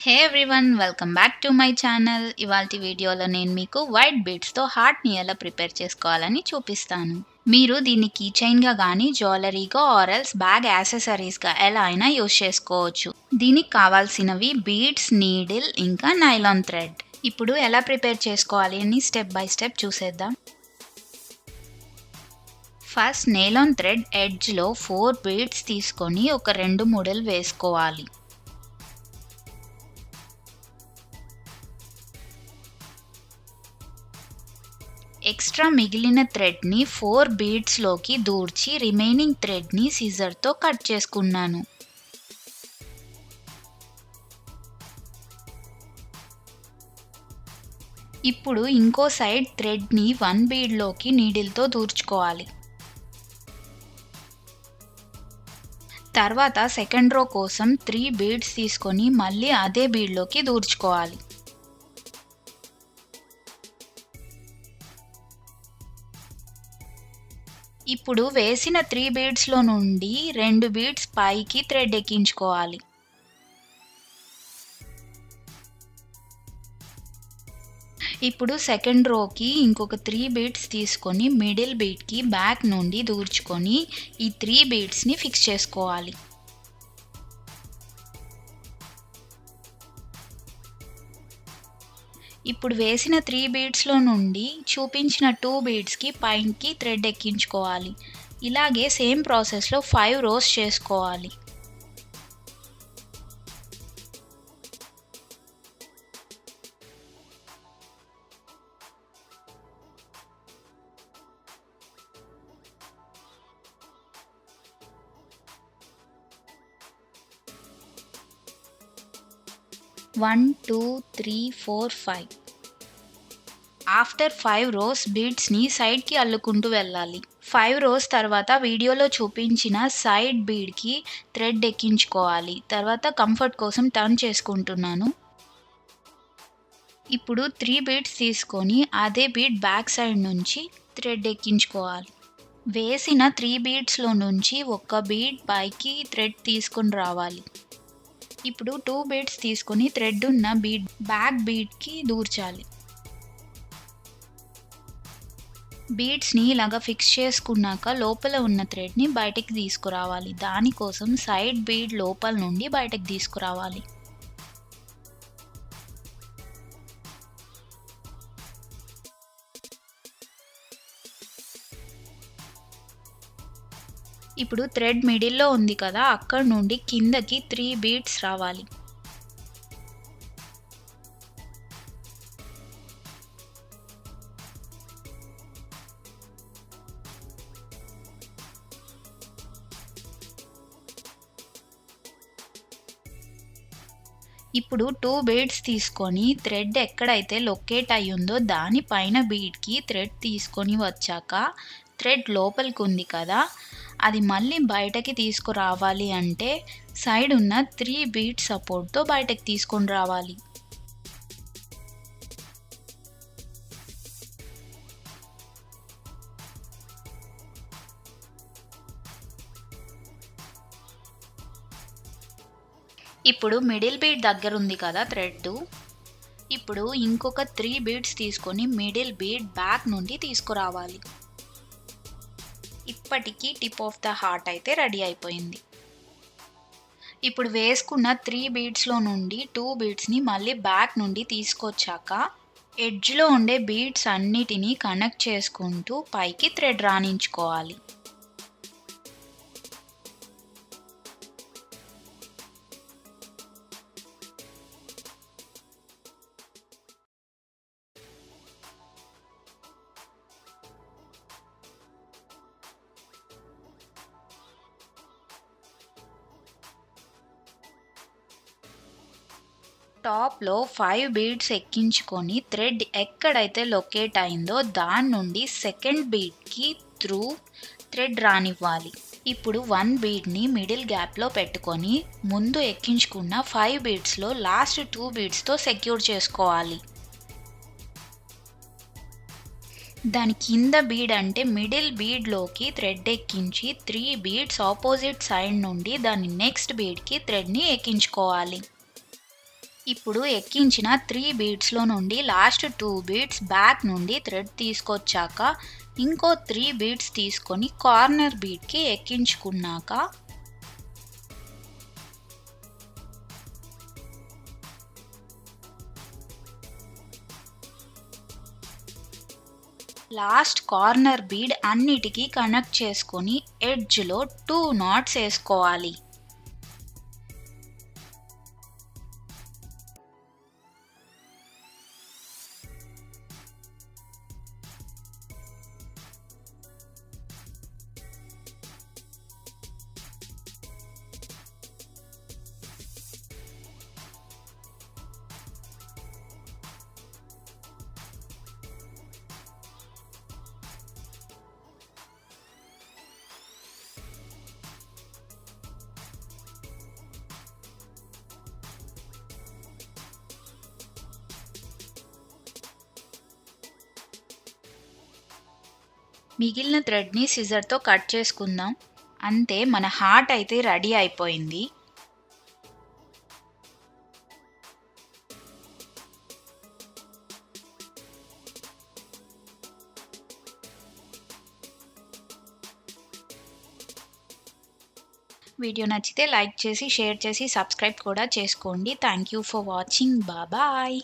Hey everyone welcome back to my channel. ఇవాల్టి వీడియోలో నేను మీకు వైట్ బీడ్స్‌తో హార్ట్‌ని ఎలా ప్రిపేర్ చేసుకోవాలని చూపిస్తాను. మీరు దీన్ని కీ చైన్‌గా గానీ, జ్యువెలరీగా ఆర్ ఎల్స్ బ్యాగ్ యాక్సెసరీస్‌గా ఎలా అయినా యూజ్ చేసుకోవచ్చు. దీనికి కావాల్సినవి బీడ్స్, నీడిల్ ఇంకా నైలాన్ థ్రెడ్. ఇప్పుడు ఎలా ప్రిపేర్ చేసుకోవాలి అని స్టెప్ బై స్టెప్ చూసేద్దాం. ఫస్ట్ నైలాన్ థ్రెడ్ ఎడ్జ్‌లో 4 బీడ్స్ తీసుకొని ఒక 2 ముడులు వేసుకోవాలి. ఎక్స్ట్రా మిగిలిన థ్రెడ్‌ని 4 బీడ్స్‌లోకి దూర్చి రిమైనింగ్ థ్రెడ్‌ని సిజర్‌తో కట్ చేసుకున్నాను. ఇప్పుడు ఇంకో సైడ్ థ్రెడ్‌ని 1 బీడ్‌లోకి నీడిల్‌తో దూర్చుకోవాలి. తర్వాత సెకండ్ రో కోసం 3 బీడ్స్ తీసుకొని మళ్ళీ అదే బీడ్‌లోకి దూర్చుకోవాలి. ఇప్పుడు వేసిన 3 బీడ్స్‌లో నుండి 2 బీడ్స్ పైకి థ్రెడ్ ఎక్కించుకోవాలి. ఇప్పుడు సెకండ్ రోకి ఇంకొక 3 బీడ్స్ తీసుకొని మిడిల్ బీడ్‌కి బ్యాక్ నుండి దూర్చుకొని ఈ 3 బీడ్స్‌ని ఫిక్స్ చేసుకోవాలి. ఇప్పుడు వేసిన 3 బీడ్స్‌లో నుండి చూపించిన 2 బీడ్స్‌కి పైకి థ్రెడ్ ఎక్కించుకోవాలి. ఇలాగే సేమ్ ప్రాసెస్‌లో 5 రోస్ చేసుకోవాలి. వన్, 2, 3, 4, 5. ఆఫ్టర్ 5 రోస్ బీడ్స్‌ని సైడ్‌కి అల్లుకుంటూ వెళ్ళాలి. 5 రోస్ తర్వాత వీడియోలో చూపించిన సైడ్ బీడ్‌కి థ్రెడ్ ఎక్కించుకోవాలి. తర్వాత కంఫర్ట్ కోసం టర్న్ చేసుకుంటున్నాను. ఇప్పుడు 3 బీడ్స్ తీసుకొని అదే బీడ్ బ్యాక్ సైడ్ నుంచి థ్రెడ్ ఎక్కించుకోవాలి. వేసిన 3 బీడ్స్‌లో నుంచి ఒక బీడ్ పైకి థ్రెడ్ తీసుకొని రావాలి. ఇప్పుడు 2 బీడ్స్ తీసుకొని థ్రెడ్ ఉన్న బీడ్ బ్యాక్ బీడ్‌కి దూర్చాలి. బీడ్స్‌ని ఇలాగ ఫిక్స్ చేసుకున్నాక లోపల ఉన్న థ్రెడ్‌ని బయటకి తీసుకురావాలి. దానికోసం సైడ్ బీడ్ లోపల నుండి బయటకి తీసుకురావాలి. ఇప్పుడు థ్రెడ్ మిడిల్‌లో ఉంది కదా! అక్కడి నుండి కిందకి 3 బీడ్స్ రావాలి. ఇప్పుడు 2 బీడ్స్ తీసుకొని థ్రెడ్ ఎక్కడైతే లొకేట్ అయ్యిందో దాని పైన బీడ్‌కి థ్రెడ్ తీసుకొని వచ్చాక థ్రెడ్ లోపలికి ఉంది కదా! అది మళ్ళీ బయటకి తీసుకురావాలి అంటే సైడ్ ఉన్న 3 బీడ్ సపోర్ట్‌తో బయటకి తీసుకొని రావాలి. ఇప్పుడు మిడిల్ బీడ్ దగ్గర ఉంది కదా థ్రెడ్డు. ఇప్పుడు ఇంకొక 3 బీడ్స్ తీసుకొని మిడిల్ బీడ్ బ్యాక్ నుండి తీసుకురావాలి. ఇప్పటికి టిప్ ఆఫ్ ద హార్ట్ అయితే రెడీ అయిపోయింది. ఇప్పుడు వేసుకున్న 3 బీడ్స్‌లో నుండి 2 బీడ్స్‌ని మళ్ళీ బ్యాక్ నుండి తీసుకొచ్చాక ఎడ్జ్‌లో ఉండే బీడ్స్ అన్నిటిని కనెక్ట్ చేసుకుంటూ పైకి థ్రెడ్ రానించుకోవాలి. టాప్‌లో 5 బీడ్స్ ఎక్కించుకొని థ్రెడ్ ఎక్కడైతే లొకేట్ అయిందో దాని నుండి సెకండ్ బీడ్‌కి త్రూ థ్రెడ్ రానివ్వాలి. ఇప్పుడు 1 బీడ్‌ని మిడిల్ గ్యాప్‌లో పెట్టుకొని ముందు ఎక్కించుకున్న 5 బీడ్స్‌లో లాస్ట్ 2 బీడ్స్‌తో సెక్యూర్ చేసుకోవాలి. దాని కింద బీడ్ అంటే మిడిల్ బీడ్‌లోకి థ్రెడ్ ఎక్కించి 3 బీడ్స్ ఆపోజిట్ సైడ్ నుండి దాని నెక్స్ట్ బీడ్‌కి థ్రెడ్‌ని ఎక్కించుకోవాలి. ఇప్పుడు ఎక్కించిన 3 బీడ్స్‌లో నుండి లాస్ట్ 2 బీడ్స్ బ్యాక్ నుండి థ్రెడ్ తీసుకొచ్చాక, ఇంకో 3 బీడ్స్ తీసుకొని కార్నర్ బీడ్‌కి ఎక్కించుకున్నాక, లాస్ట్ కార్నర్ బీడ్ అన్నిటికి కనెక్ట్ చేసుకొని ఎడ్జ్‌లో 2 నాట్స్ ఏసుకోవాలి. మిగిలిన థ్రెడ్‌ని సిజర్‌తో కట్ చేసుకుందాం. అంతే, మన హార్ట్ అయితే రెడీ అయిపోయింది. వీడియో నచ్చితే లైక్ చేసి, షేర్ చేసి, సబ్స్క్రైబ్ కూడా చేసుకోండి. Thank you for watching. Bye.